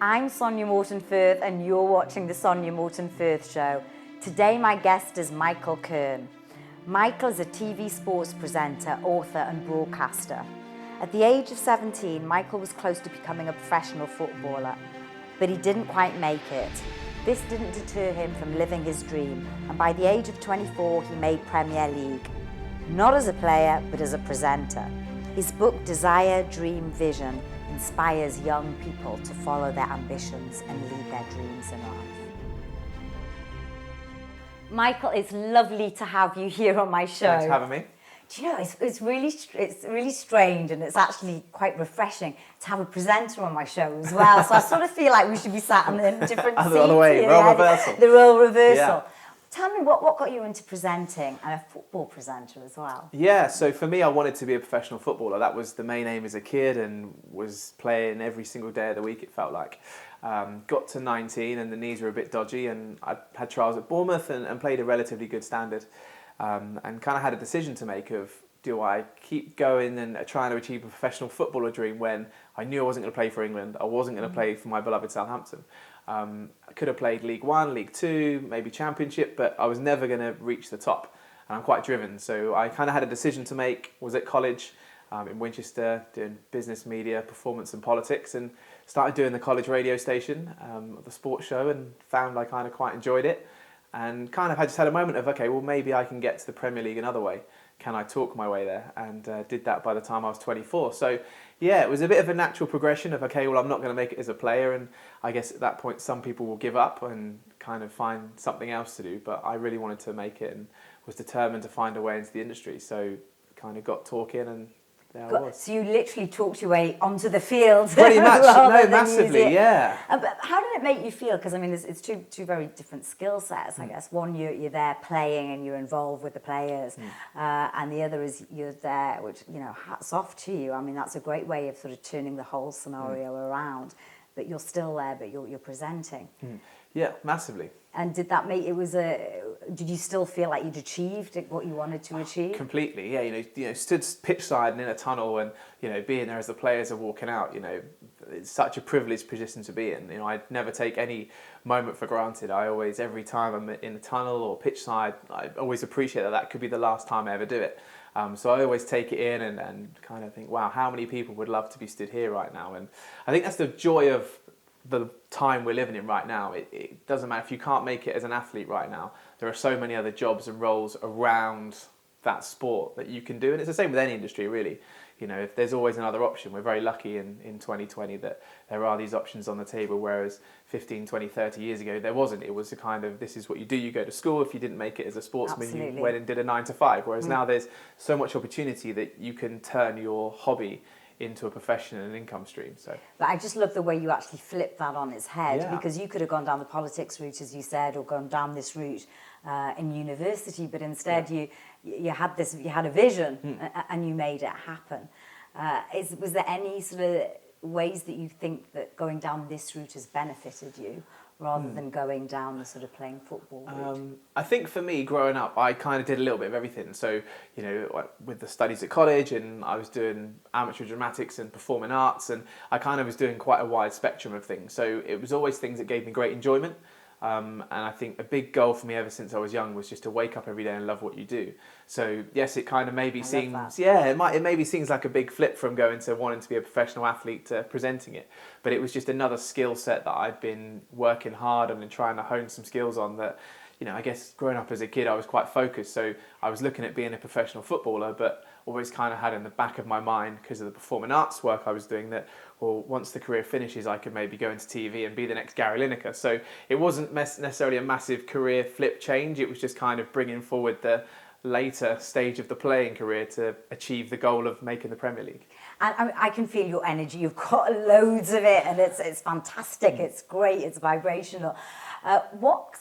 I'm Sonya Morton Firth and you're watching the Sonya Morton Firth Show. Today my guest is Michael Kurn. Michael is a TV sports presenter, author and broadcaster. At the age of 17, Michael was close to becoming a professional footballer, but he didn't quite make it. This didn't deter him from living his dream, and by the age of 24 he made Premier League. Not as a player, but as a presenter. His book, Desire, Dream, Vision, inspires young people to follow their ambitions and lead their dreams in life. Michael, it's lovely to have you here on my show. Thanks for having me. Do you know, it's really strange, and it's actually quite refreshing to have a presenter on my show as well. So I sort of feel like we should be sat in different seats. The other way, role reversal. The role reversal. Yeah. Tell me, what got you into presenting and a football presenter as well? Yeah, so for me, I wanted to be a professional footballer. That was the main aim as a kid, and was playing every single day of the week, it felt like. Got to 19 and the knees were a bit dodgy, and I had trials at Bournemouth and played a relatively good standard. And kind of had a decision to make of, do I keep going and trying to achieve a professional footballer dream when I knew I wasn't going to play for England, I wasn't going to play for my beloved Southampton. I could have played League One, League Two, maybe Championship, but I was never going to reach the top. And I'm quite driven, so I kind of had a decision to make. Was at college in Winchester, doing business, media, performance and politics, and started doing the college radio station, the sports show, and found I kind of quite enjoyed it. And kind of just had a moment of, okay, well, maybe I can get to the Premier League another way. Can I talk my way there? And did that by the time I was 24. So, yeah, it was a bit of a natural progression of, okay, well, I'm not going to make it as a player. And I guess at that point, some people will give up and kind of find something else to do. But I really wanted to make it and was determined to find a way into the industry. So kind of got talking, and there I was. So you literally talked your way onto the field. Pretty much, no, massively, yeah. But how did it make you feel? Because I mean, it's two very different skill sets, I guess. One, you're there playing and you're involved with the players, and the other is you're there, which, you know, hats off to you. I mean, that's a great way of sort of turning the whole scenario around. But you're still there, but you're presenting. Yeah, massively. And did that make did you still feel like you'd achieved what you wanted to achieve? Completely, yeah. You know, stood pitch side and in a tunnel, and you know, being there as the players are walking out. You know, it's such a privileged position to be in. You know, I'd never take any moment for granted. I always, every time I'm in a tunnel or pitch side, I always appreciate that could be the last time I ever do it. So I always take it in and kind of think, wow, how many people would love to be stood here right now? And I think that's the joy of the time we're living in right now. It doesn't matter if you can't make it as an athlete right now. There are so many other jobs and roles around that sport that you can do, and it's the same with any industry, really. You know, if there's always another option. We're very lucky in 2020 that there are these options on the table, whereas 15, 20, 30 years ago there wasn't. It was a kind of, this is what you do. You go to school. If you didn't make it as a sportsman, Absolutely. You went and did a 9 to 5. Whereas now there's so much opportunity that you can turn your hobby into a profession and an income stream. So, but I just love the way you actually flip that on its head, Yeah. because you could have gone down the politics route, as you said, or gone down this route in university, but instead you had a vision and you made it happen. Was there any sort of ways that you think that going down this route has benefited you, rather than going down the sort of playing football route? I think for me, growing up, I kind of did a little bit of everything. So, you know, with the studies at college, and I was doing amateur dramatics and performing arts, and I kind of was doing quite a wide spectrum of things. So it was always things that gave me great enjoyment. And I think a big goal for me ever since I was young was just to wake up every day and love what you do. So yes, it kind of maybe seems, it maybe seems like a big flip from going to wanting to be a professional athlete to presenting it. But it was just another skill set that I'd been working hard on and trying to hone some skills on that. You know, I guess growing up as a kid, I was quite focused. So I was looking at being a professional footballer, but always kind of had in the back of my mind, because of the performing arts work I was doing, that, well, once the career finishes, I could maybe go into TV and be the next Gary Lineker. So it wasn't necessarily a massive career flip change. It was just kind of bringing forward the later stage of the playing career to achieve the goal of making the Premier League. And I can feel your energy. You've got loads of it, and it's fantastic. It's great. It's vibrational. What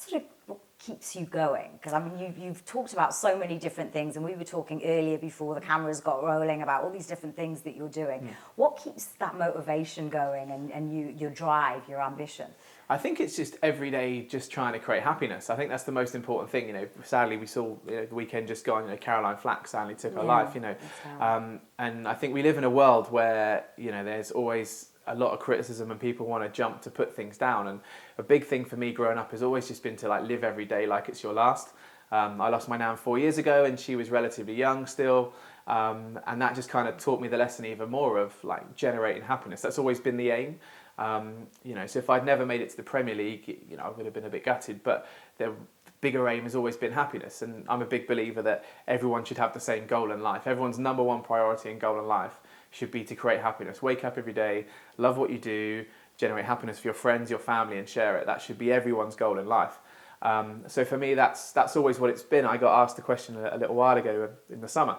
keeps you going? Because I mean, you've talked about so many different things, and we were talking earlier before the cameras got rolling about all these different things that you're doing. What keeps that motivation going, and your drive, your ambition? I think it's just every day just trying to create happiness. I think that's the most important thing. You know, sadly we saw, you know, the weekend just gone, you know, Caroline Flack sadly took her life, you know. And I think we live in a world where, you know, there's always a lot of criticism and people want to jump to put things down. And a big thing for me growing up has always just been to like live every day like it's your last. I lost my nan 4 years ago and she was relatively young still. And that just kind of taught me the lesson even more of like generating happiness. That's always been the aim. So if I'd never made it to the Premier League, I would have been a bit gutted. But the bigger aim has always been happiness. And I'm a big believer that everyone should have the same goal in life. Everyone's number one priority and goal in life should be to create happiness. Wake up every day, love what you do, generate happiness for your friends, your family, and share it. That should be everyone's goal in life. So for me, that's always what it's been. I got asked a question a little while ago in the summer,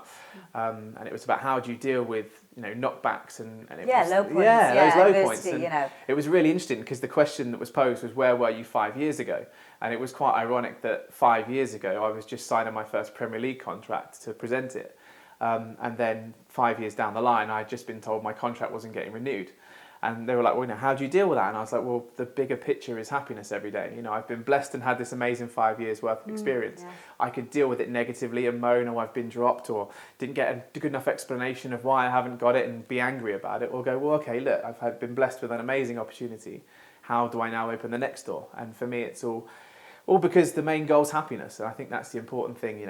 and it was about how do you deal with knockbacks and it was, low points, those low points. And it was really interesting because the question that was posed was where were you 5 years ago, and it was quite ironic that 5 years ago I was just signing my first Premier League contract to present it, and then 5 years down the line I'd just been told my contract wasn't getting renewed. And they were like, well, how do you deal with that? And I was like, well, the bigger picture is happiness every day. I've been blessed and had this amazing 5 years worth of experience. Yeah. I could deal with it negatively and moan, or I've been dropped, or didn't get a good enough explanation of why I haven't got it and be angry about it. Or go, well, okay, look, I've been blessed with an amazing opportunity. How do I now open the next door? And for me, it's all because the main goal is happiness. And I think that's the important thing,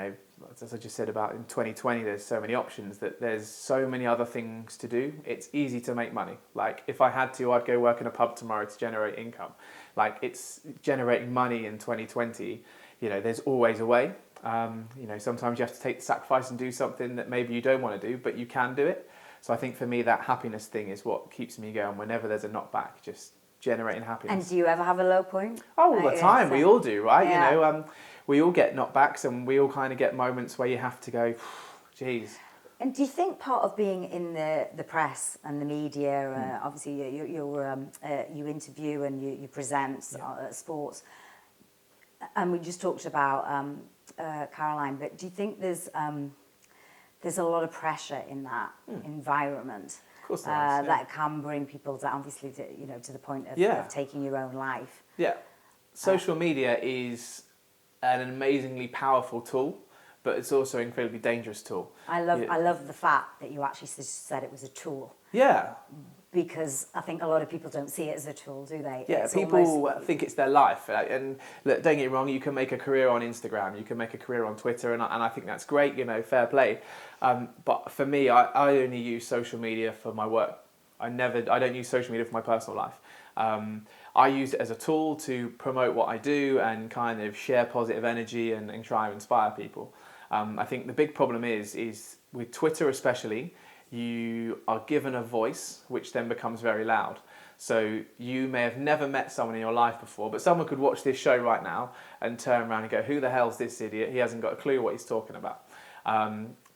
as I just said about in 2020, there's so many options that there's so many other things to do. It's easy to make money. Like if I had to, I'd go work in a pub tomorrow to generate income. Like it's generating money in 2020. There's always a way. Sometimes you have to take the sacrifice and do something that maybe you don't want to do, but you can do it. So I think for me, that happiness thing is what keeps me going whenever there's a knockback, just generating happiness. And do you ever have a low point? Oh, all the time. We all do, right? Yeah. We all get knockbacks and we all kind of get moments where you have to go, geez. And do you think part of being in the press and the media, obviously you interview and you present sports, and we just talked about Caroline, but do you think there's a lot of pressure in that environment? Of course there is, that can bring people to, obviously to the point of taking your own life. Yeah. Social media is an amazingly powerful tool, but it's also an incredibly dangerous tool. I love the fact that you actually said it was a tool. Yeah. Because I think a lot of people don't see it as a tool, do they? Yeah, people think it's their life. And look, don't get me wrong, you can make a career on Instagram, you can make a career on Twitter, and I think that's great, fair play. But for me, I only use social media for my work. I don't use social media for my personal life. I use it as a tool to promote what I do and kind of share positive energy and try and inspire people. I think the big problem is with Twitter especially, you are given a voice which then becomes very loud. So you may have never met someone in your life before, but someone could watch this show right now and turn around and go, who the hell's this idiot? He hasn't got a clue what he's talking about.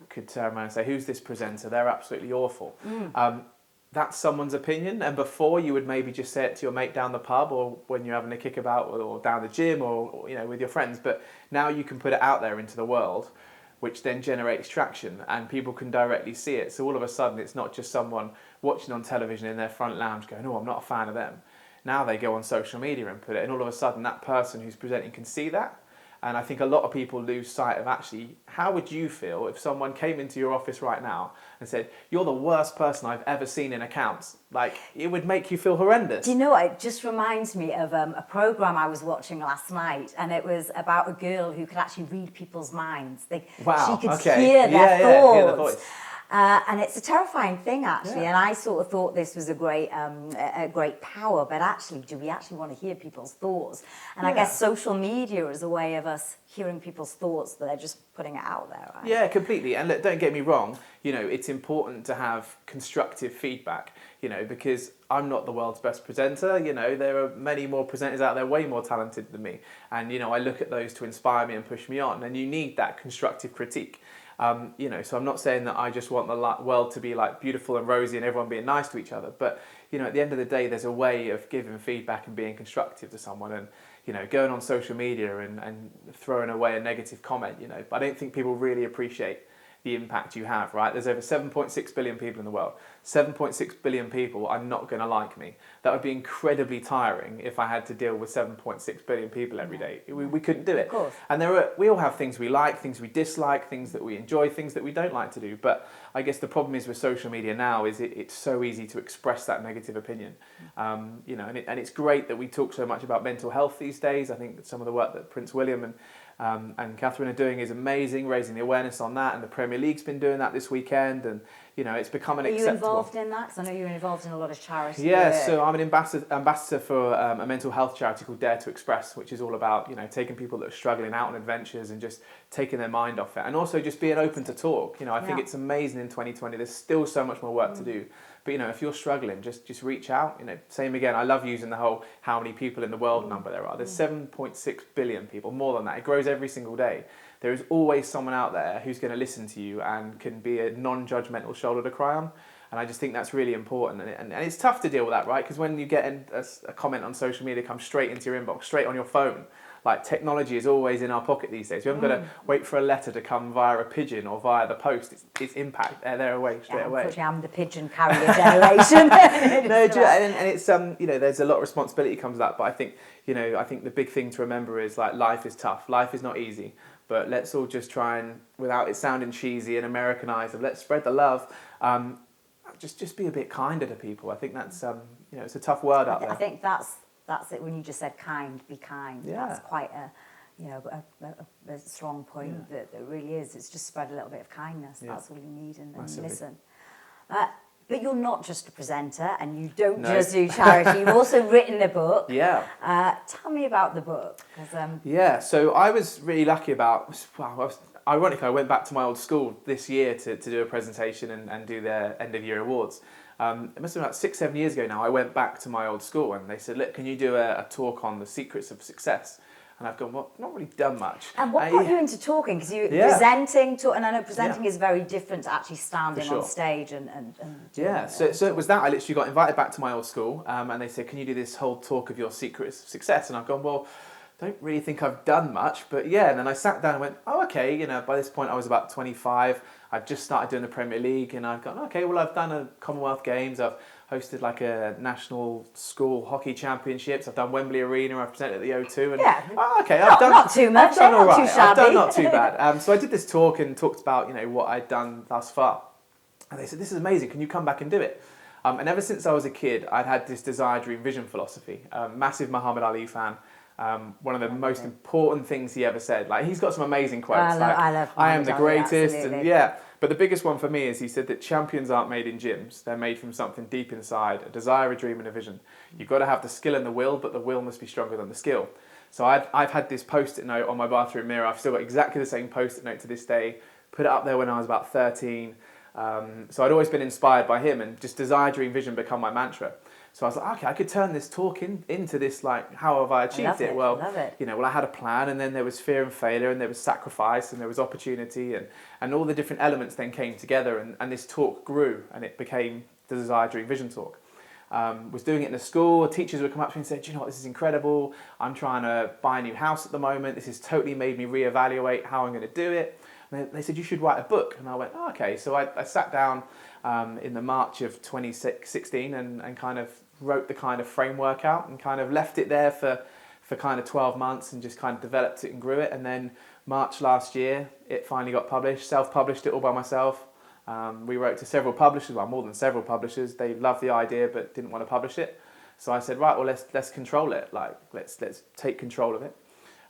Could turn around and say, who's this presenter? They're absolutely awful. That's someone's opinion, and before you would maybe just say it to your mate down the pub or when you're having a kickabout or down the gym or with your friends, but now you can put it out there into the world, which then generates traction and people can directly see it. So all of a sudden it's not just someone watching on television in their front lounge going, oh, I'm not a fan of them. Now they go on social media and put it, and all of a sudden that person who's presenting can see that. And I think a lot of people lose sight of actually, how would you feel if someone came into your office right now and said, you're the worst person I've ever seen in accounts? Like, it would make you feel horrendous. Do you know what? It just reminds me of a programme I was watching last night, and it was about a girl who could actually read people's minds. She could hear their thoughts. Hear the voice. And it's a terrifying thing, actually. And I sort of thought this was a great power. But actually, do we actually want to hear people's thoughts? And I guess social media is a way of us hearing people's thoughts, that they're just putting it out there, right? Yeah, completely. And look, don't get me wrong. It's important to have constructive feedback. Because I'm not the world's best presenter. There are many more presenters out there, way more talented than me. And I look at those to inspire me and push me on. And you need that constructive critique. So I'm not saying that I just want the world to be like beautiful and rosy and everyone being nice to each other, but at the end of the day, there's a way of giving feedback and being constructive to someone, and going on social media and throwing away a negative comment. I don't think people really appreciate the impact you have, right? There's over 7.6 billion people in the world. 7.6 billion people are not going to like me. That would be incredibly tiring if I had to deal with 7.6 billion people every day. We couldn't do it. Of course. And we all have things we like, things we dislike, things that we enjoy, things that we don't like to do. But I guess the problem is with social media now is it's so easy to express that negative opinion. And it's great that we talk so much about mental health these days. I think some of the work that Prince William and Catherine are doing is amazing, raising the awareness on that, and the Premier League's been doing that this weekend, and it's becoming acceptable. Are you involved in that? Because I know you're involved in a lot of charity Yeah, work. so I'm an ambassador for a mental health charity called Dare to Express, which is all about taking people that are struggling out on adventures and just taking their mind off it, and also just being open to talk. I think it's amazing in 2020. There's still so much more work to do. But if you're struggling, just reach out. Same again. I love using the whole how many people in the world number there are. There's 7.6 billion people, more than that. It grows every single day. There is always someone out there who's going to listen to you and can be a non-judgmental shoulder to cry on. And I just think that's really important. And it's tough to deal with that, right? Because when you get a comment on social media, it comes straight into your inbox, straight on your phone. Like, technology is always in our pocket these days. We haven't got to wait for a letter to come via a pigeon or via the post. It's impact. They're away straight away. Unfortunately, I'm the pigeon carrier generation. And it's there's a lot of responsibility comes with that. But I think the big thing to remember is life is tough. Life is not easy. But let's all just try and, without it sounding cheesy and Americanized, let's spread the love. Just be a bit kinder to people. I think that's it's a tough word out there. I think that's it. When you just said kind, be kind. Yeah. That's quite a strong point. That really is. It's just spread a little bit of kindness. Yeah. That's all you need, and Massively. listen. But you're not just a presenter, and you don't just do charity. You've also written a book. Yeah. Tell me about the book. So I was really lucky ironically, I went back to my old school this year to do a presentation and do their end of year awards. It must have been about 6-7 years ago now. I went back to my old school and they said, look, can you do a talk on the secrets of success? And I've gone, well, not really done much. And what got you into talking? Because you're presenting, and I know presenting is very different to actually standing on stage and doing So it was that. I literally got invited back to my old school and they said, can you do this whole talk of your secrets of success? And I've gone, well, don't really think I've done much, but yeah. And then I sat down and went, oh, okay. By this point I was about 25. I'd just started doing the Premier League, and I've gone, okay, well, I've done a Commonwealth Games. I've hosted a national school hockey championships. I've done Wembley Arena. I've presented at the O2. And I've done not too much. I've done all right. Not too shabby. I've done not too bad. So I did this talk and talked about what I'd done thus far. And they said, this is amazing. Can you come back and do it? And ever since I was a kid, I'd had this desire, dream, vision philosophy. Massive Muhammad Ali fan. One of the most important things he ever said. He's got some amazing quotes. I love I am the greatest. Absolutely. And but the biggest one for me is he said that champions aren't made in gyms. They're made from something deep inside, a desire, a dream, and a vision. You've got to have the skill and the will, but the will must be stronger than the skill. So I've had this Post-it note on my bathroom mirror. I've still got exactly the same Post-it note to this day. Put it up there when I was about 13. So I'd always been inspired by him, and just desire, dream, vision become my mantra. So I was like, okay, I could turn this talk into this, how have I achieved it? Well, I had a plan, and then there was fear and failure, and there was sacrifice, and there was opportunity, and all the different elements then came together, and this talk grew, and it became the Desire, Dream, Vision talk. Was doing it in the school. Teachers would come up to me and say, do you know what, this is incredible. I'm trying to buy a new house at the moment. This has totally made me reevaluate how I'm going to do it. And they said, you should write a book. And I went, oh, okay. So I sat down in the March of 2016 and kind of wrote the kind of framework out and kind of left it there for kind of 12 months and just kind of developed it and grew it. And then March last year, it finally got published, self-published it all by myself. We wrote to several publishers, well, more than several publishers. They loved the idea but didn't want to publish it. So I said, right, well, let's control it. Let's take control of it.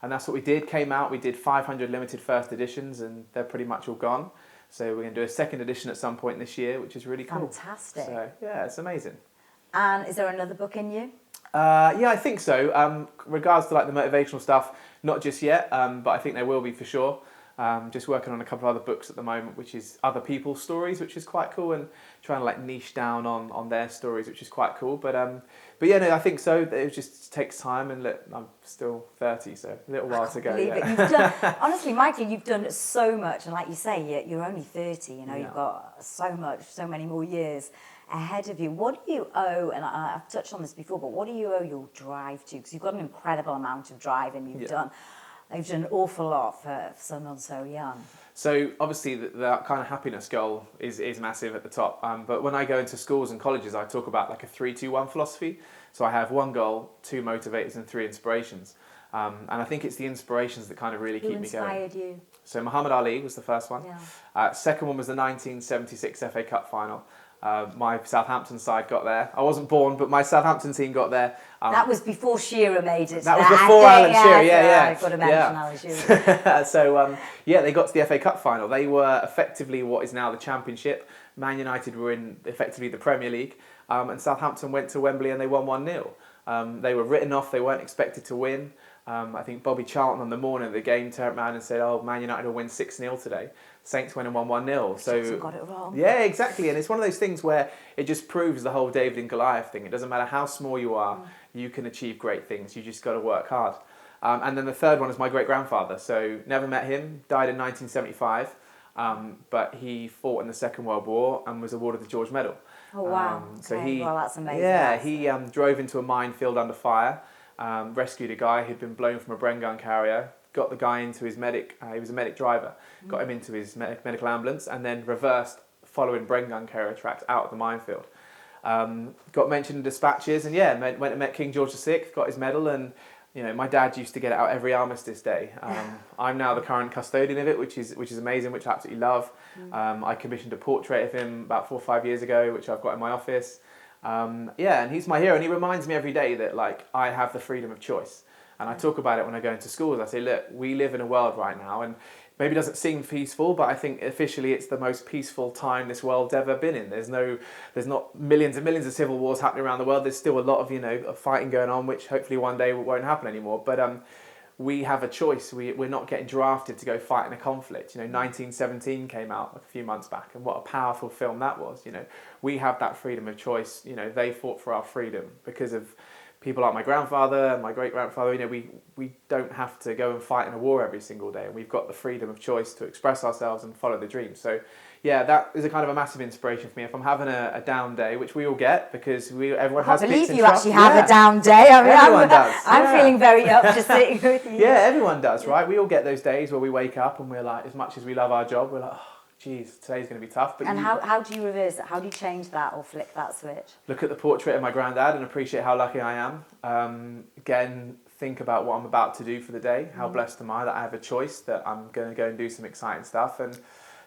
And that's what we did. Came out, we did 500 limited first editions, and they're pretty much all gone. So we're going to do a second edition at some point this year, which is really cool. Fantastic. So yeah, it's amazing. And is there another book in you? Yeah, I think so. Regards to the motivational stuff, not just yet, but I think there will be for sure. Just working on a couple of other books at the moment, which is other people's stories, which is quite cool, and trying to niche down on their stories, which is quite cool. But yeah, no, I think so. It just takes time, and I'm still 30, so a little while to go. You've done, honestly, Michael, you've done so much, and like you say, you're only 30. You've got so many more years ahead of you. What do you owe, and I've touched on this before, but what do you owe your drive to? Because you've got an incredible amount of drive, and you've done They've done an awful lot for someone so young. So obviously that kind of happiness goal is massive at the top. But when I go into schools and colleges, I talk about like a 3-2-1 philosophy. So I have 1 goal, 2 motivators, and 3 inspirations. And I think it's the inspirations that kind of really keep me going. Who inspired you? So Muhammad Ali was the first one. Yeah. Second one was the 1976 FA Cup final. My Southampton side got there. I wasn't born, but my Southampton team got there. That was before Shearer made it. That was before Alan Shearer, yeah. I've got to mention Alan Shearer. So, they got to the FA Cup final. They were effectively what is now the Championship. Man United were in effectively the Premier League. And Southampton went to Wembley and they won 1-0. They were written off. They weren't expected to win. I think Bobby Charlton on the morning of the game turned around and said, "Oh, Man United will win 6-0 today." Saints went and won 1-0. So got it wrong. Yeah, exactly. And it's one of those things where it just proves the whole David and Goliath thing. It doesn't matter how small you are, you can achieve great things. You just got to work hard. And then the third one is my great-grandfather. So never met him, died in 1975, but he fought in the Second World War and was awarded the George Medal. Oh, wow. So that's amazing. Yeah, he drove into a minefield under fire, rescued a guy who'd been blown from a Bren gun carrier, got the guy into his medic, he was a medic driver, got him into his medical ambulance, and then reversed following Bren gun carrier tracks out of the minefield. Got mentioned in dispatches, and went and met King George VI, got his medal, and my dad used to get it out every Armistice Day. I'm now the current custodian of it, which is amazing, which I absolutely love. I commissioned a portrait of him about 4 or 5 years ago, which I've got in my office. And he's my hero, and he reminds me every day that I have the freedom of choice. And I talk about it when I go into schools. I say, look, we live in a world right now, and maybe it doesn't seem peaceful, but I think officially it's the most peaceful time this world's ever been in. There's not millions and millions of civil wars happening around the world. There's still a lot of fighting going on, which hopefully one day won't happen anymore. But we have a choice. We're not getting drafted to go fight in a conflict. 1917 came out a few months back, and what a powerful film that was. We have that freedom of choice. They fought for our freedom because of people like my grandfather, my great-grandfather. We don't have to go and fight in a war every single day, and we've got the freedom of choice to express ourselves and follow the dream. So that is a kind of a massive inspiration for me. If I'm having a down day, which we all get, because everyone has peaks and troughs. I can't believe you actually have a down day. I mean, everyone does. I'm feeling very up just sitting with you. Yeah, everyone does, right? We all get those days where we wake up and we're like, as much as we love our job, we're like, oh, geez, today's going to be tough. But how do you reverse it? How do you change that or flip that switch? Look at the portrait of my granddad and appreciate how lucky I am. Again, think about what I'm about to do for the day. How blessed am I that I have a choice, that I'm going to go and do some exciting stuff. And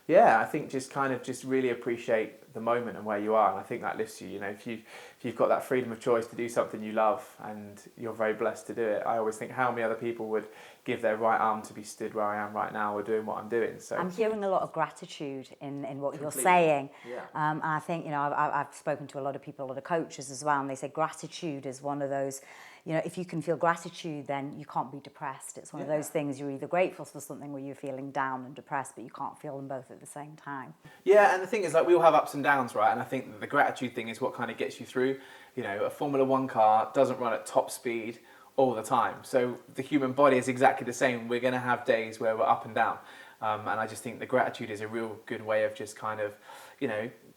I think just really appreciate the moment and where you are. And I think that lifts you. If you've got that freedom of choice to do something you love and you're very blessed to do it, I always think how many other people would give their right arm to be stood where I am right now or doing what I'm doing. So I'm hearing a lot of gratitude in what you're saying. Yeah. And I think, I've spoken to a lot of people, a lot of coaches as well, and they say gratitude is one of those, if you can feel gratitude, then you can't be depressed. It's one of those things, you're either grateful for something where you're feeling down and depressed, but you can't feel them both at the same time. Yeah, and the thing is, we all have ups and downs, right? And I think the gratitude thing is what kind of gets you through. A Formula One car doesn't run at top speed all the time. So the human body is exactly the same. We're going to have days where we're up and down. And I just think the gratitude is a real good way of just kind of,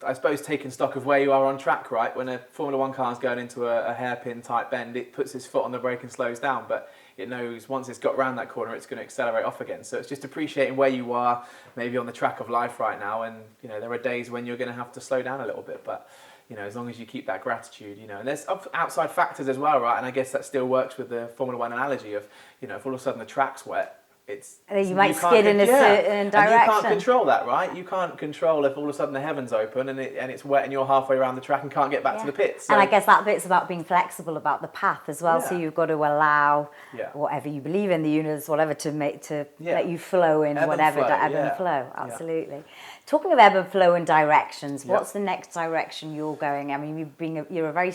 I suppose taking stock of where you are on track, right? When a Formula One car is going into a hairpin type bend, it puts its foot on the brake and slows down, but it knows once it's got around that corner, it's going to accelerate off again. So it's just appreciating where you are, maybe on the track of life right now. And, there are days when you're going to have to slow down a little bit, but as long as you keep that gratitude, and there's outside factors as well, right? And I guess that still works with the Formula One analogy of, if all of a sudden the track's wet, you might skid in a certain direction. And you can't control that, right? You can't control if all of a sudden the heavens open and it's wet and you're halfway around the track and can't get back to the pits. So. And I guess that bit's about being flexible about the path as well. So you've got to allow whatever you believe in, the universe, whatever, to let you flow in ebb and flow. Absolutely. Talking of ebb and flow and directions, what's the next direction you're going? I mean, you're a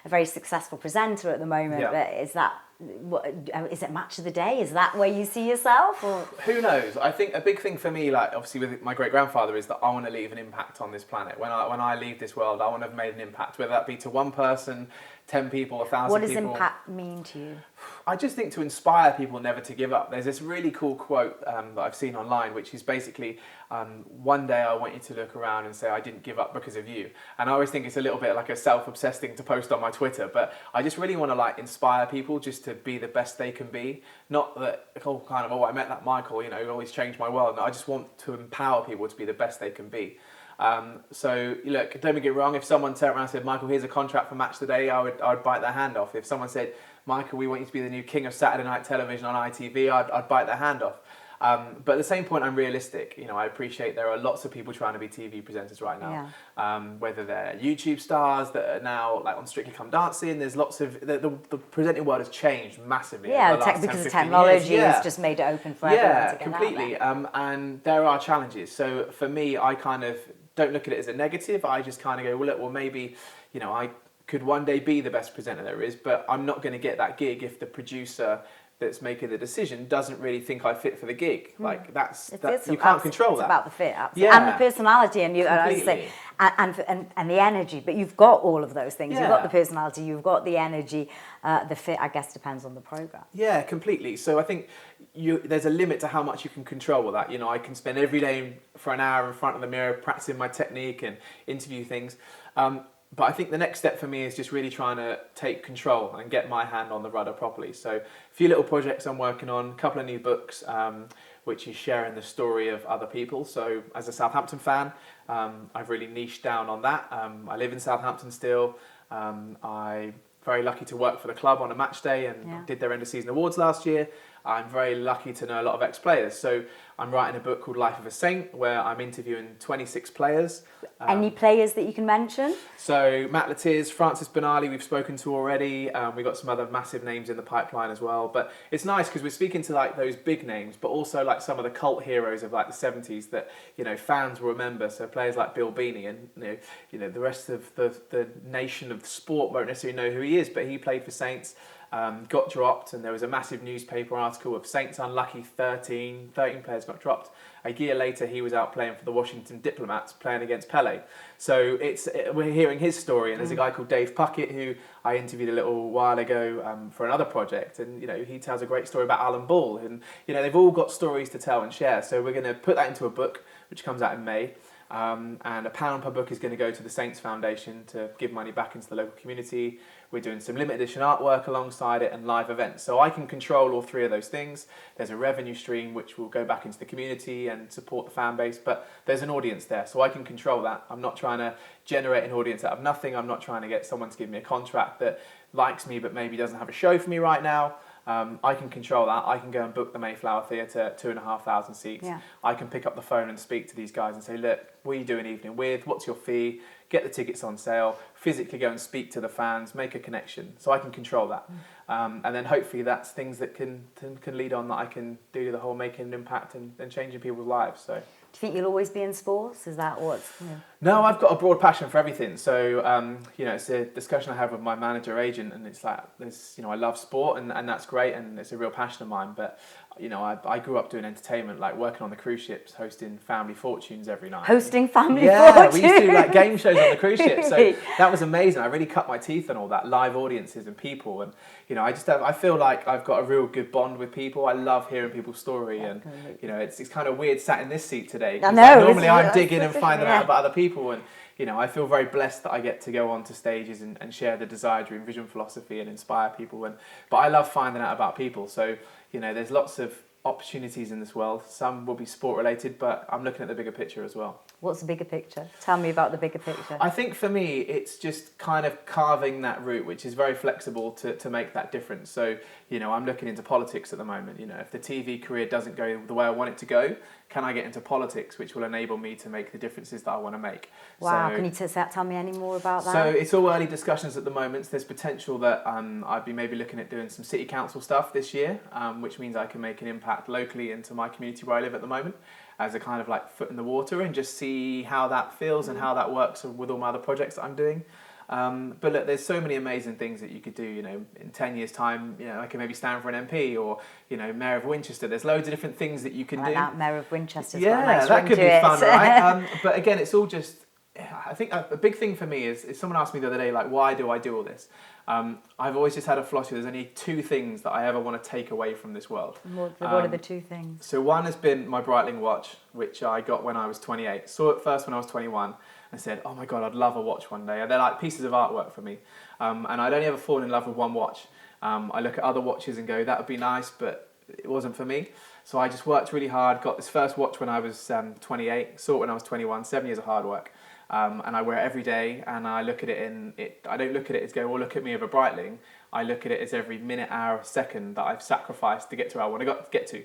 very successful presenter at the moment. But is it match of the day? Is that where you see yourself? Or? Who knows? I think a big thing for me, obviously with my great-grandfather, is that I want to leave an impact on this planet. When I leave this world, I want to have made an impact, whether that be to one person, 10 people, 1,000 people. What does impact mean to you? I just think to inspire people never to give up. There's this really cool quote that I've seen online, which is basically, one day I want you to look around and say, I didn't give up because of you. And I always think it's a little bit like a self-obsessed thing to post on my Twitter, but I just really want to inspire people just to be the best they can be. Not that, I met that Michael, he always changed my world. No, I just want to empower people to be the best they can be. So look, don't get me wrong, if someone turned around and said, Michael, here's a contract for Match Today, I'd bite their hand off. If someone said, Michael, we want you to be the new king of Saturday night television on ITV, I'd bite their hand off. But at the same point, I'm realistic. I appreciate there are lots of people trying to be TV presenters right now. Whether they're YouTube stars that are now like on Strictly Come Dancing, there's lots of the presenting world has changed massively. Yeah, because of technology has just made it open for everyone to get completely. out there. And there are challenges. So for me, I kind of don't look at it as a negative. I just kind of go, well, look, maybe I could one day be the best presenter there is, but I'm not going to get that gig if the producer that's making the decision doesn't really think I fit for the gig. Like you can't control that. It's about the fit, absolutely. And the personality, and and the energy. But you've got all of those things. You've got the personality, you've got the energy. The fit, I guess, depends on the program. Yeah, completely. So I think there's a limit to how much you can control with that. I can spend every day for an hour in front of the mirror practicing my technique and interview things. But I think the next step for me is just really trying to take control and get my hand on the rudder properly. So a few little projects I'm working on, a couple of new books, which is sharing the story of other people. So as a Southampton fan, I've really niched down on that. I live in Southampton still. I'm very lucky to work for the club on a match day and did their end of season awards last year. I'm very lucky to know a lot of ex-players. So I'm writing a book called Life of a Saint, where I'm interviewing 26 players. Any players that you can mention? So Matt Latiz, Francis Benali, we've spoken to already. We've got some other massive names in the pipeline as well. But it's nice because we're speaking to like those big names, but also like some of the cult heroes of like the 70s that fans will remember. So players like Bill Beanie, and the rest of the nation of the sport won't necessarily know who he is, but he played for Saints. Got dropped, and there was a massive newspaper article of Saints unlucky 13 players got dropped. A year later, he was out playing for the Washington Diplomats, playing against Pele. So we're hearing his story, and there's a guy called Dave Puckett who I interviewed a little while ago for another project, and he tells a great story about Alan Ball, and they've all got stories to tell and share. So we're going to put that into a book, which comes out in May. And £1 per book is going to go to the Saints Foundation to give money back into the local community. We're doing some limited edition artwork alongside it and live events. So I can control all three of those things. There's a revenue stream which will go back into the community and support the fan base, but there's an audience there, so I can control that. I'm not trying to generate an audience out of nothing. I'm not trying to get someone to give me a contract that likes me but maybe doesn't have a show for me right now. I can control that. I can go and book the Mayflower Theatre, 2,500 seats. Yeah. I can pick up the phone and speak to these guys and say, look, what are you doing an evening with? What's your fee? Get the tickets on sale, physically go and speak to the fans, make a connection. So I can control that. And then hopefully that's things that can lead on, that I can do the whole making an impact and changing people's lives. So. Do you think you'll always be in sports? Is that what's... No, I've got a broad passion for everything. So, it's a discussion I have with my manager agent, and it's like, I love sport, and that's great, and it's a real passion of mine. But, I grew up doing entertainment, like working on the cruise ships, hosting Family Fortunes every night. Hosting Family Fortunes? Yeah, we used to do like game shows on the cruise ship. So that was amazing. I really cut my teeth on all that, live audiences and people. And, I feel like I've got a real good bond with people. I love hearing people's story. And, it's kind of weird sat in this seat today. I know. Normally I'm digging and finding out about other people, and I feel very blessed that I get to go onto stages and share the Desire Dream Vision philosophy and inspire people. But I love finding out about people. So there's lots of opportunities in this world. Some will be sport related, but I'm looking at the bigger picture as well. What's the bigger picture? Tell me about the bigger picture. I think for me, it's just kind of carving that route, which is very flexible to make that difference. So, I'm looking into politics at the moment. If the TV career doesn't go the way I want it to go, can I get into politics, which will enable me to make the differences that I want to make? Wow, can you tell me any more about that? So it's all early discussions at the moment. There's potential that I'd be maybe looking at doing some city council stuff this year, which means I can make an impact locally into my community where I live at the moment, as a kind of like foot in the water, and just see how that feels and how that works with all my other projects that I'm doing. But look, there's so many amazing things that you could do. In 10 years' time, I can maybe stand for an MP or, Mayor of Winchester. There's loads of different things that you can do. That Mayor of Winchester. Yeah, that could be fun, right? But again, it's all just. I think a big thing for me is someone asked me the other day, like, why do I do all this? I've always just had a philosophy. There's only two things that I ever want to take away from this world. What are the two things? So one has been my Breitling watch, which I got when I was 28. Saw it first when I was 21. And said, oh my God, I'd love a watch one day. And they're like pieces of artwork for me. And I'd only ever fallen in love with one watch. I look at other watches and go, that would be nice, but it wasn't for me. So I just worked really hard, got this first watch when I was 28, saw it when I was 21, 7 years of hard work. And I wear it every day, and I look at it I don't look at it as going, well, look at me over Breitling. I look at it as every minute, hour, second that I've sacrificed to get to where I want to get to.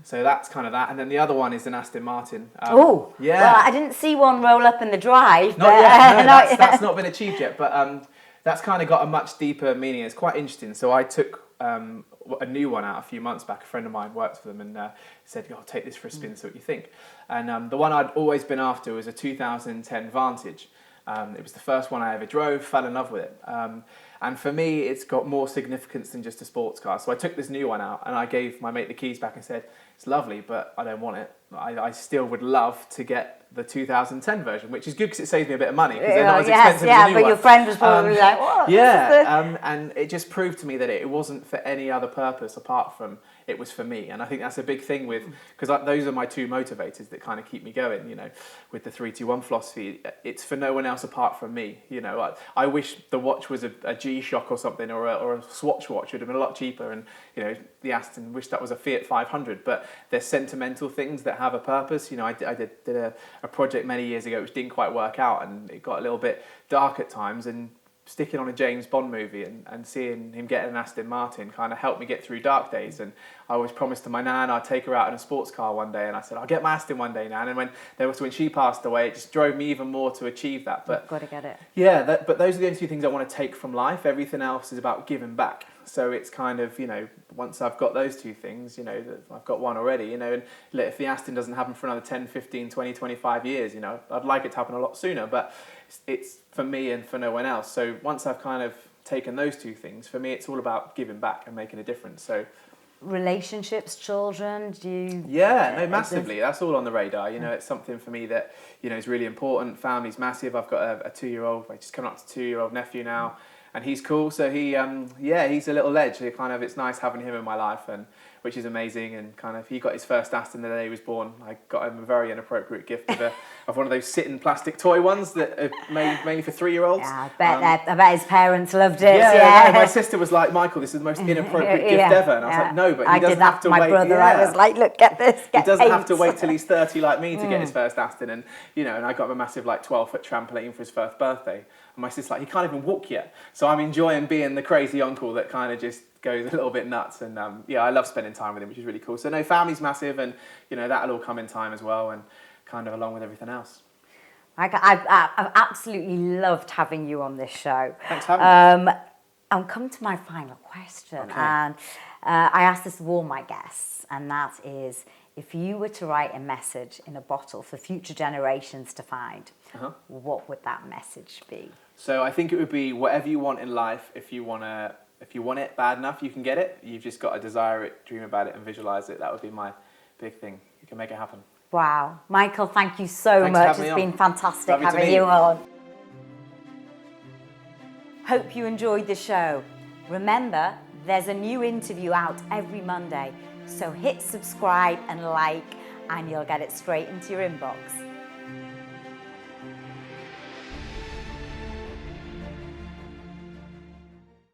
So that's kind of that. And then the other one is an Aston Martin. Oh, yeah. Well, I didn't see one roll up in the drive. Not yet. No, that's not been achieved yet. But that's kind of got a much deeper meaning. It's quite interesting. So I took a new one out a few months back. A friend of mine works for them and said, "I'll take this for a spin, see what you think." And the one I'd always been after was a 2010 Vantage. It was the first one I ever drove, fell in love with it. And for me, it's got more significance than just a sports car. So I took this new one out and I gave my mate the keys back and said, "It's lovely, but I don't want it. I still would love to get the 2010 version," which is good because it saves me a bit of money because they're not as expensive as the new but one. your friend was probably like, "What?" Yeah, and it just proved to me that it wasn't for any other purpose apart from it was for me. And I think that's a big thing with, because those are my two motivators that kind of keep me going, you know, with the 3-2-1 philosophy. It's for no one else apart from me. You know, I wish the watch was a G-Shock or something, or a Swatch watch. It would have been a lot cheaper. And, you know, the Aston, wish that was a Fiat 500. But there's sentimental things that have a purpose. You know, I did a project many years ago which didn't quite work out, and it got a little bit dark at times, and sticking on a James Bond movie and seeing him get an Aston Martin kind of helped me get through dark days. And I always promised to my nan I'd take her out in a sports car one day, and I said, "I'll get my Aston one day, nan." And when she passed away, it just drove me even more to achieve that. But You've got to get it. Yeah, but those are the only two things I want to take from life. Everything else is about giving back. So it's kind of, you know, once I've got those two things, you know, I've got one already, you know, and if the Aston doesn't happen for another 10, 15, 20, 25 years, you know, I'd like it to happen a lot sooner, but it's for me and for no one else. So once I've kind of taken those two things, for me, it's all about giving back and making a difference. So relationships, children, do you... Yeah, no, massively. That's all on the radar. You know, it's something for me that, you know, is really important. Family's massive. I've got a 2-year-old, just coming up to 2-year-old nephew now. And he's cool, so he's a little ledge. It's nice having him in my life, and which is amazing. And kind of, he got his first Aston the day he was born. I got him a very inappropriate gift of one of those sitting plastic toy ones that are made mainly for 3-year-olds. Yeah, I bet his parents loved it. Yeah. My sister was like, "Michael, this is the most inappropriate gift ever," and I was like, "No, but he doesn't have to wait." I did that for my brother. I was like, "Look, get this. He doesn't have to wait till he's 30 like me to get his first Aston." And you know, and I got him a massive 12-foot trampoline for his first birthday. And my sister's like, "He can't even walk yet." So I'm enjoying being the crazy uncle that kind of just goes a little bit nuts. And I love spending time with him, which is really cool. So no, family's massive, and you know, that'll all come in time as well, and kind of along with everything else. I've absolutely loved having you on this show. Thanks for having me. I'll come to my final question. Okay. And I ask this of all my guests, and that is, if you were to write a message in a bottle for future generations to find, what would that message be? So I think it would be, whatever you want in life, if you want it bad enough, you can get it. You've just got to desire it, dream about it, and visualize it. That would be my big thing. You can make it happen. Wow. Michael, thank you so much. It's been fantastic having you on. Hope you enjoyed the show. Remember, there's a new interview out every Monday, so hit subscribe and like, and you'll get it straight into your inbox.